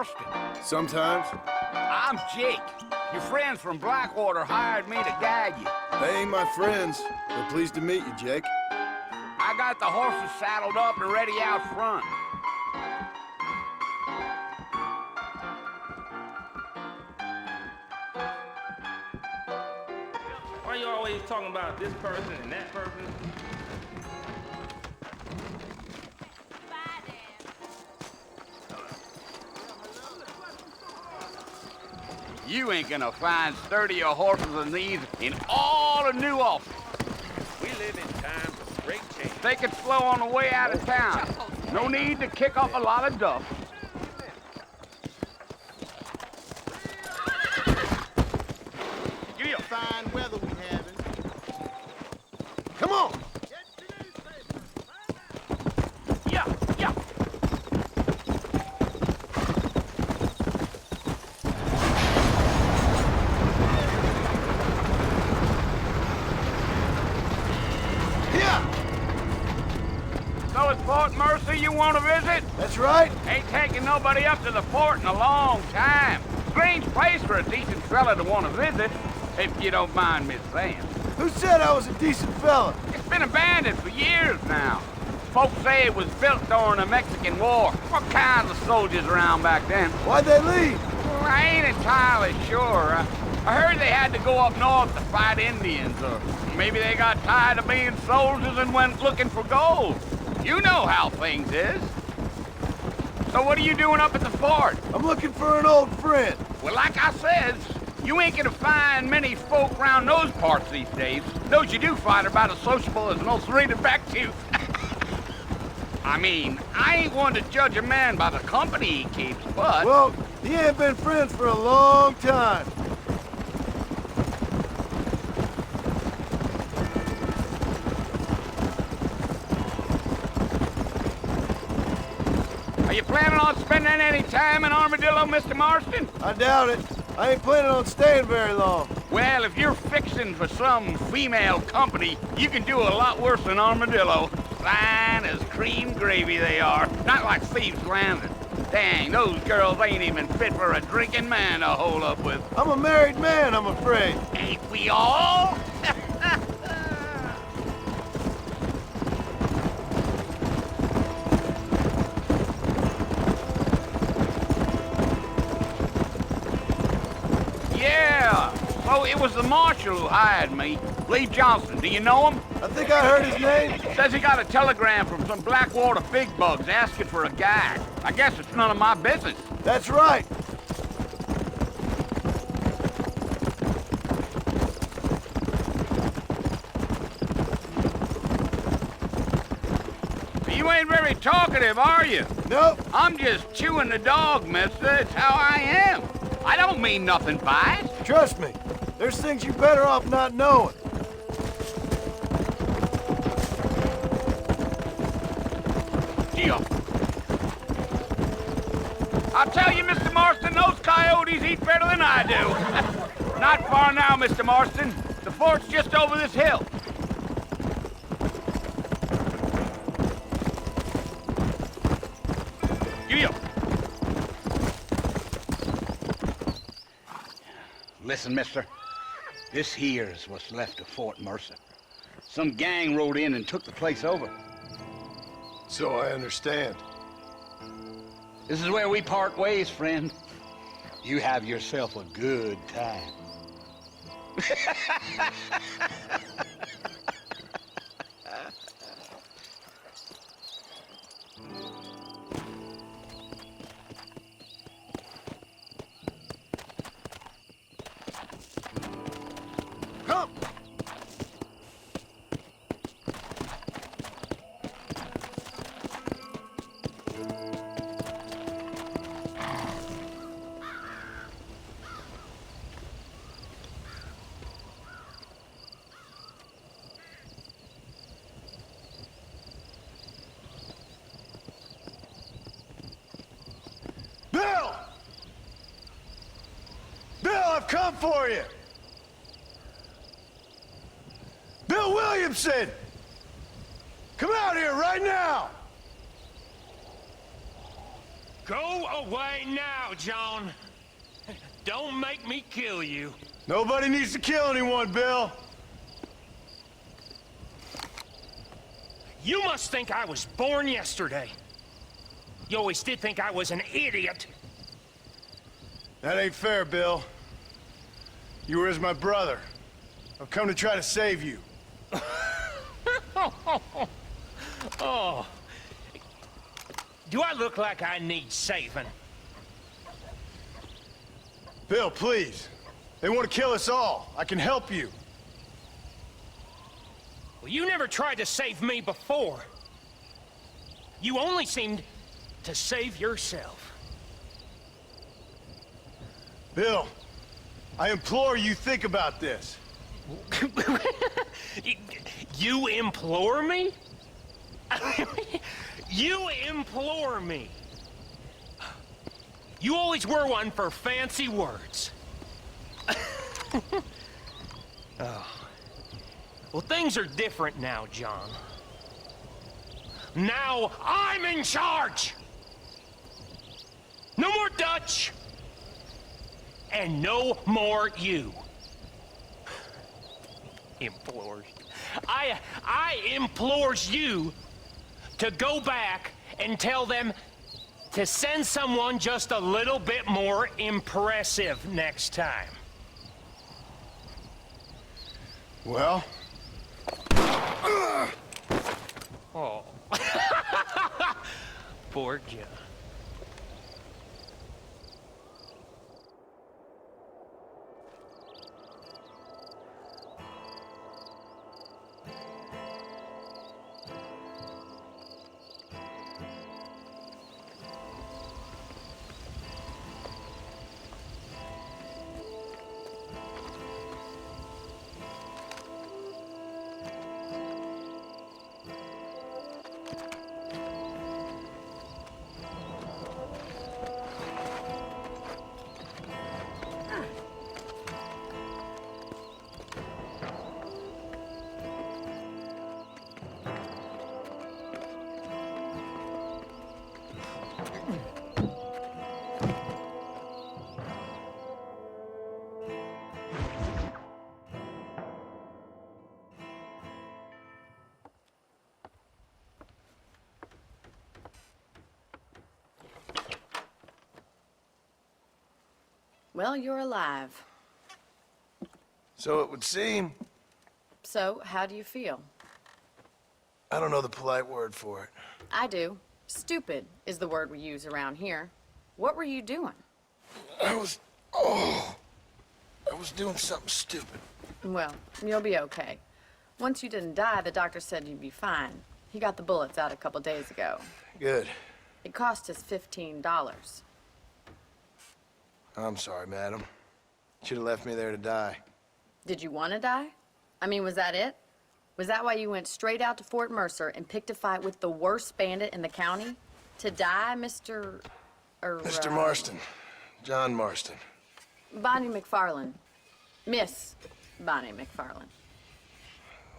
Marston? Sometimes. I'm Jake. Your friends from Blackwater hired me to guide you. They ain't my friends. They're pleased to meet you, Jake. I got the horses saddled up and ready out front. Why you always talking about this person and that person? You ain't gonna find sturdier horses than these in all of New Ulster. We live in times of great change. Take it slow on the way out of town. No need to kick up a lot of dust. Give me a Fine weather we having. Come on! Yeah, yeah. So it's Fort Mercy you want to visit? That's right. Ain't taking nobody up to the fort in a long time. Strange place for a decent fella to want to visit, if you don't mind me saying. Who said I was a decent fella? It's been abandoned for years now. Folks say it was built during the Mexican War. What kinds of soldiers around back then? Why'd they leave? Well, I ain't entirely sure. I heard they had to go up north to fight Indians, or maybe they got tired of being soldiers and went looking for gold. You know how things is. So what are you doing up at the fort? I'm looking for an old friend. Well, like I said, you ain't gonna find many folk around those parts these days. Those you do find are about as sociable as an ulcerated back tooth. I mean, I ain't one to judge a man by the company he keeps, but... Well, he ain't been friends for a long time. Are you planning on spending any time in Armadillo, Mr. Marston? I doubt it. I ain't planning on staying very long. Well, if you're fixing for some female company, you can do a lot worse than Armadillo. Fine as cream gravy they are. Not like Thieves Landing. Dang, those girls ain't even fit for a drinking man to hole up with. I'm a married man, I'm afraid. Ain't we all? Yeah, so it was the marshal who hired me. Lee Johnson, do you know him? I think I heard his name. Says he got a telegram from some Blackwater big bugs asking for a guide. I guess it's none of my business. That's right. You ain't very talkative, are you? Nope. I'm just chewing the dog, mister. It's how I am. I don't mean nothing by it. Trust me. There's things you're better off not knowing. Deal. I'll tell you, Mr. Marston, those coyotes eat better than I do. Not far now, Mr. Marston. The fort's just over this hill. Giddy up. Listen, mister. This here is what's left of Fort Mercer. Some gang rode in and took the place over. So I understand. This is where we part ways, friend. You have yourself a good time. Come! Bill! Bill, I've come for you! Bill Williamson! Come out here right now! Go away now, John. Don't make me kill you. Nobody needs to kill anyone, Bill. You must think I was born yesterday. You always did think I was an idiot. That ain't fair, Bill. You were as my brother. I've come to try to save you. Oh. Do I look like I need saving? Bill, please. They want to kill us all. I can help you. Well, you never tried to save me before. You only seemed to save yourself. Bill, I implore you think about this. You implore me? You implore me. You always were one for fancy words. Oh. Well, things are different now, John. Now I'm in charge! No more Dutch! And no more you. Implores. I implores you to go back and tell them to send someone just a little bit more impressive next time. Well? Oh. Poor John. Well, you're alive. So it would seem. So, how do you feel? I don't know the polite word for it. I do. Stupid is the word we use around here. What were you doing? I was doing something stupid. Well, you'll be okay. Once you didn't die, the doctor said you'd be fine. He got the bullets out a couple days ago. Good. It cost us $15. I'm sorry, madam. Should have left me there to die. Did you want to die? I mean, was that it? Was that why you went straight out to Fort Mercer and picked a fight with the worst bandit in the county? To die, Mr. Mr. Marston. John Marston. Bonnie McFarlane. Miss Bonnie McFarlane.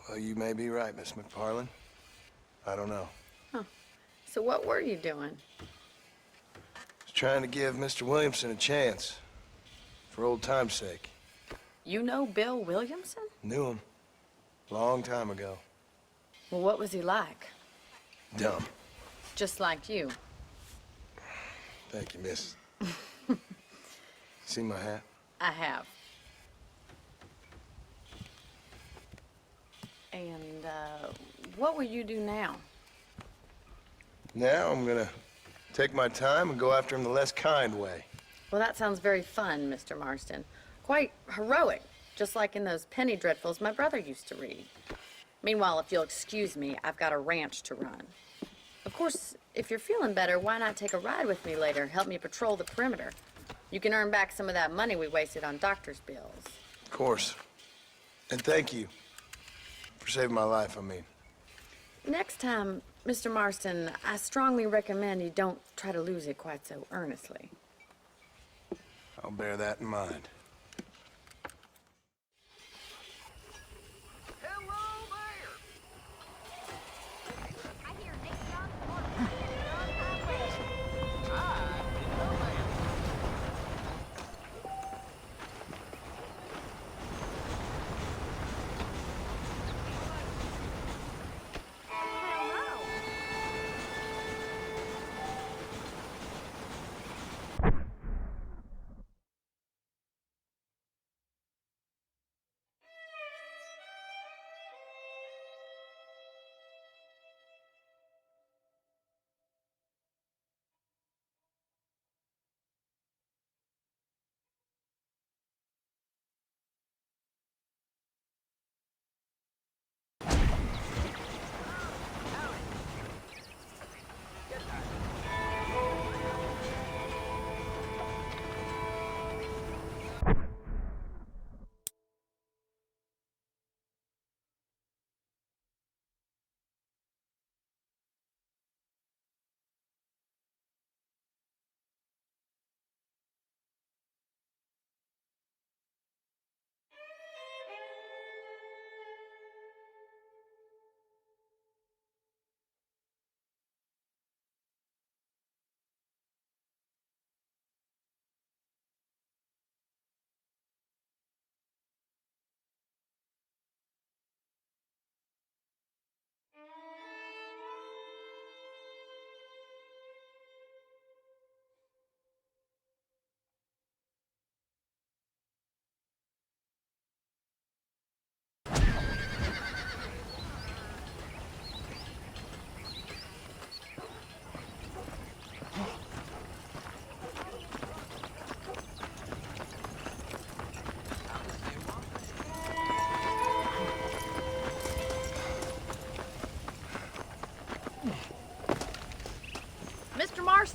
Well, you may be right, Miss McFarlane. I don't know. Huh. So what were you doing? I was trying to give Mr. Williamson a chance. For old time's sake. You know Bill Williamson? Knew him. Long time ago. Well, what was he like? Dumb. Just like you. Thank you, miss. See my hat? I have. And, what will you do now? Now I'm gonna take my time and go after him the less kind way. Well, that sounds very fun, Mr. Marston. Quite heroic, just like in those penny dreadfuls my brother used to read. Meanwhile, if you'll excuse me, I've got a ranch to run. Of course, if you're feeling better, why not take a ride with me later? Help me patrol the perimeter. You can earn back some of that money we wasted on doctor's bills. Of course. And thank you. For saving my life, I mean. Next time, Mr. Marston, I strongly recommend you don't try to lose it quite so earnestly. I'll bear that in mind. Hello there! I hear Nick John's more on my way. Hi.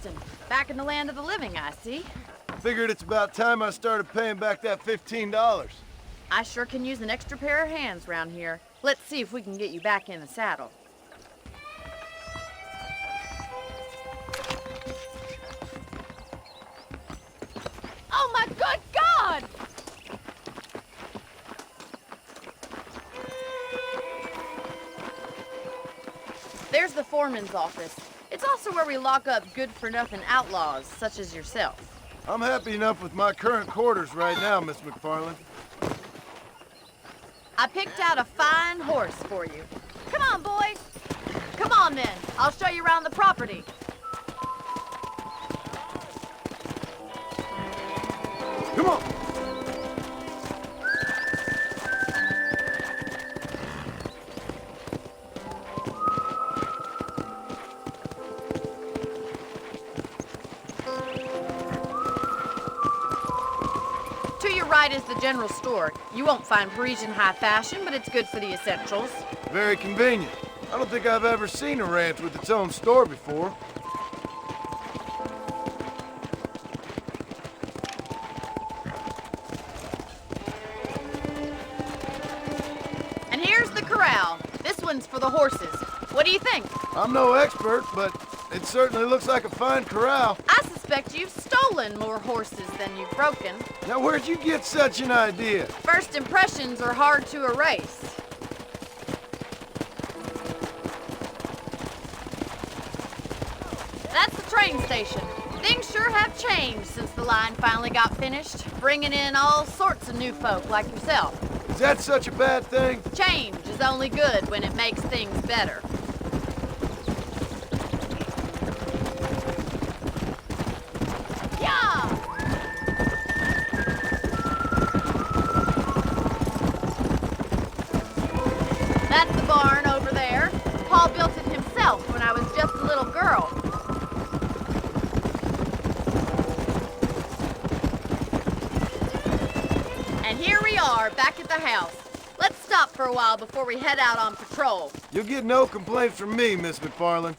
Marston. Back in the land of the living, I see. Figured it's about time I started paying back that $15. I sure can use an extra pair of hands round here. Let's see if we can get you back in the saddle. Oh my good God! There's the foreman's office. It's also where we lock up good-for-nothing outlaws, such as yourself. I'm happy enough with my current quarters right now, Miss McFarland. I picked out a fine horse for you. Come on, boys. Come on, then. I'll show you around the property. Come on! To your right is the general store. You won't find Parisian high fashion, but it's good for the essentials. Very convenient. I don't think I've ever seen a ranch with its own store before. And here's the corral. This one's for the horses. What do you think? I'm no expert, but it certainly looks like a fine corral. I suspect you've stolen more horses than you've broken. Now, where'd you get such an idea? First impressions are hard to erase. That's the train station. Things sure have changed since the line finally got finished, bringing in all sorts of new folk like yourself. Is that such a bad thing? Change is only good when it makes things better. Yeah! That's the barn over there. Paul built it himself when I was just a little girl. And here we are, back at the house. Let's stop for a while before we head out on patrol. You'll get no complaints from me, Miss McFarland.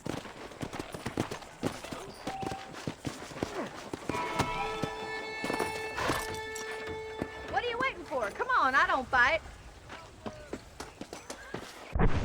What are you waiting for? Come on, I don't bite.